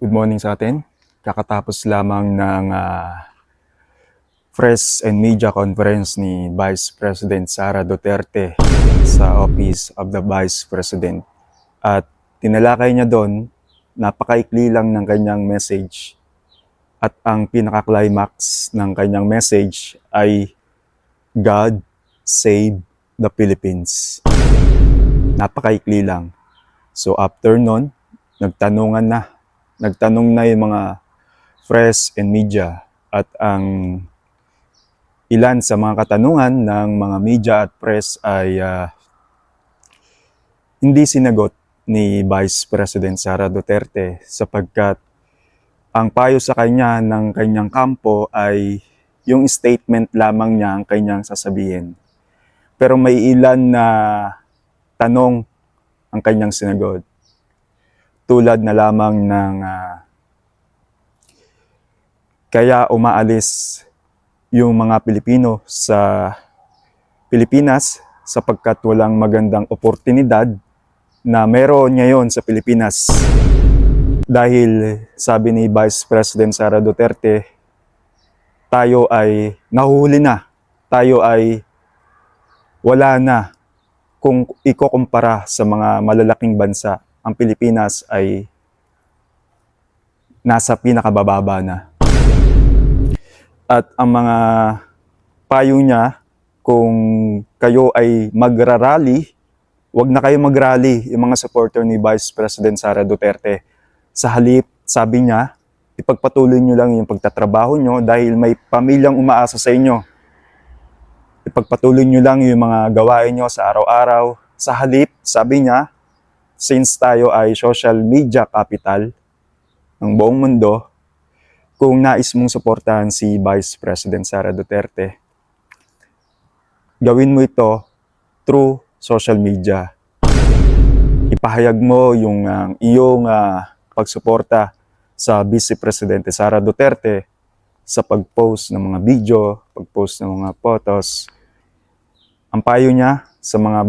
Good morning sa atin. Kakatapos lamang ng press and media conference ni Vice President Sara Duterte sa Office of the Vice President. At tinalakay niya doon, napakaikli lang ng kanyang message. At ang pinaka-climax ng kanyang message ay God Save the Philippines. Napakaikli lang. So after nun, nagtanong na yung mga press and media at ang ilan sa mga katanungan ng mga media at press ay hindi sinagot ni Vice President Sara Duterte sapagkat ang payo sa kanya ng kanyang kampo ay yung statement lamang niya ang kanyang sasabihin. Pero may ilan na tanong ang kanyang sinagot. Tulad na lamang ng kaya umaalis yung mga Pilipino sa Pilipinas sapagkat walang magandang oportunidad na meron ngayon sa Pilipinas. Dahil sabi ni Vice President Sara Duterte, tayo ay nahuhuli na, tayo ay wala na kung ikukumpara sa mga malalaking bansa. Ang Pilipinas ay nasa pinakabababa na. At ang mga payo niya, kung kayo ay magrarally, wag na kayo magrally, yung mga supporter ni Vice President Sara Duterte. Sa halip, sabi niya, ipagpatuloy niyo lang yung pagtatrabaho niyo dahil may pamilyang umaasa sa inyo. Ipagpatuloy niyo lang yung mga gawain niyo sa araw-araw. Sa halip, sabi niya, since tayo ay social media capital ng buong mundo, kung nais mong suportahan si Vice President Sara Duterte, gawin mo ito through social media. Ipahayag mo yung iyong pagsuporta sa Vice Presidente Sara Duterte sa pag-post ng mga video, pag-post ng mga photos. Ang payo niya sa mga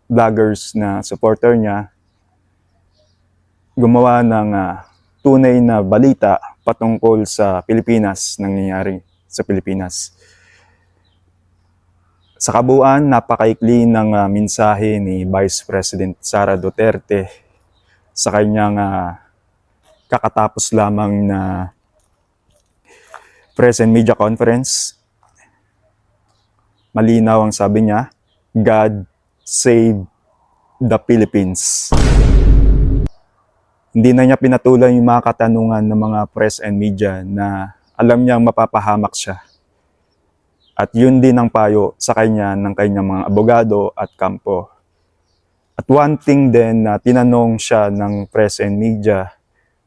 vloggers na supporter niya, gumawa ng tunay na balita patungkol sa Pilipinas, nangyayari sa Pilipinas. Sa kabuuan, napakaikli ng mensahe ni Vice President Sara Duterte sa kanyang kakatapos lamang na press and media conference. Malinaw ang sabi niya, God save the Philippines. Hindi na niya pinatulan yung mga katanungan ng mga press and media na alam niyang mapapahamak siya. At yun din ang payo sa kanya ng kanyang mga abogado at kampo. At one thing din na tinanong siya ng press and media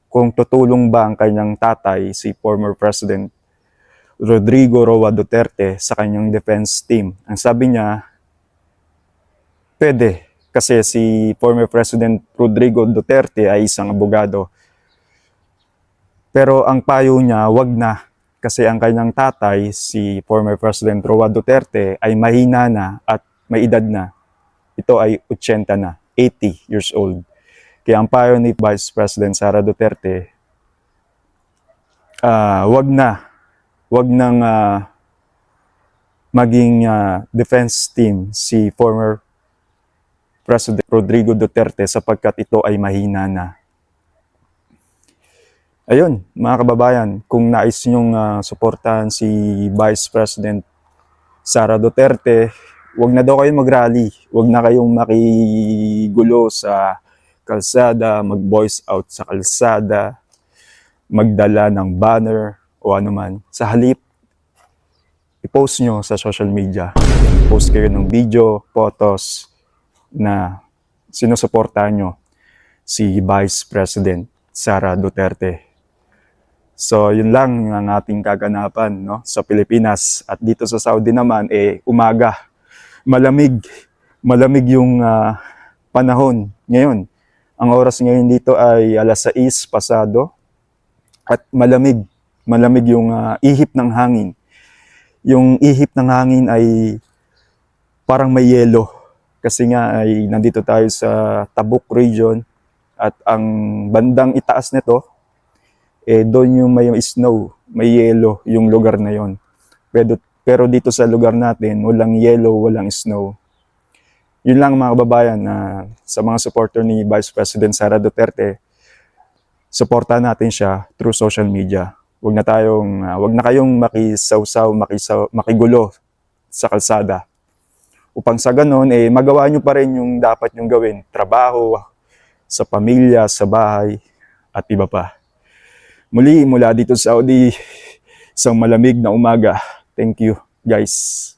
kung tutulong ba ang kanyang tatay, si former President Rodrigo Roa Duterte, sa kanyang defense team. Ang sabi niya, pwede. Kasi si former President Rodrigo Duterte ay isang abogado. Pero ang payo niya, wag na. Kasi ang kanyang tatay, si former President Roa Duterte, ay mahina na at may edad na. Ito ay 80 na, 80 years old. Kaya ang payo ni Vice President Sara Duterte, wag nang maging defense team si former President Rodrigo Duterte sapagkat ito ay mahina na. Ayun, mga kababayan, kung nais nyong suportahan si Vice President Sara Duterte, wag na daw kayo mag-rally, wag na kayong makigulo sa kalsada, mag-voice out sa kalsada, magdala ng banner o anuman. Sa halip, i-post nyo sa social media. Post kayo ng video, photos, na sinusuportahan nyo si Vice President Sara Duterte. So, yun lang ang ating kaganapan, no, sa Pilipinas. At dito sa Saudi naman, umaga. Malamig yung panahon ngayon. Ang oras ngayon dito ay alas 6 pasado. At malamig yung ihip ng hangin. Yung ihip ng hangin ay parang may yelo. Kasi nga ay nandito tayo sa Tabuk region At ang bandang itaas nito, doon yung may snow, may yelo yung lugar na yon. Pero dito sa lugar natin, walang yelo, walang snow. Yun lang mga kababayan, sa mga supporter ni Vice President Sara Duterte, suportahan natin siya through social media. Wag na kayong makigulo sa kalsada. Upang sa ganun, magawa nyo pa rin yung dapat nyong gawin. Trabaho, sa pamilya, sa bahay, at iba pa. Muli, mula dito sa Saudi, isang malamig na umaga. Thank you, guys.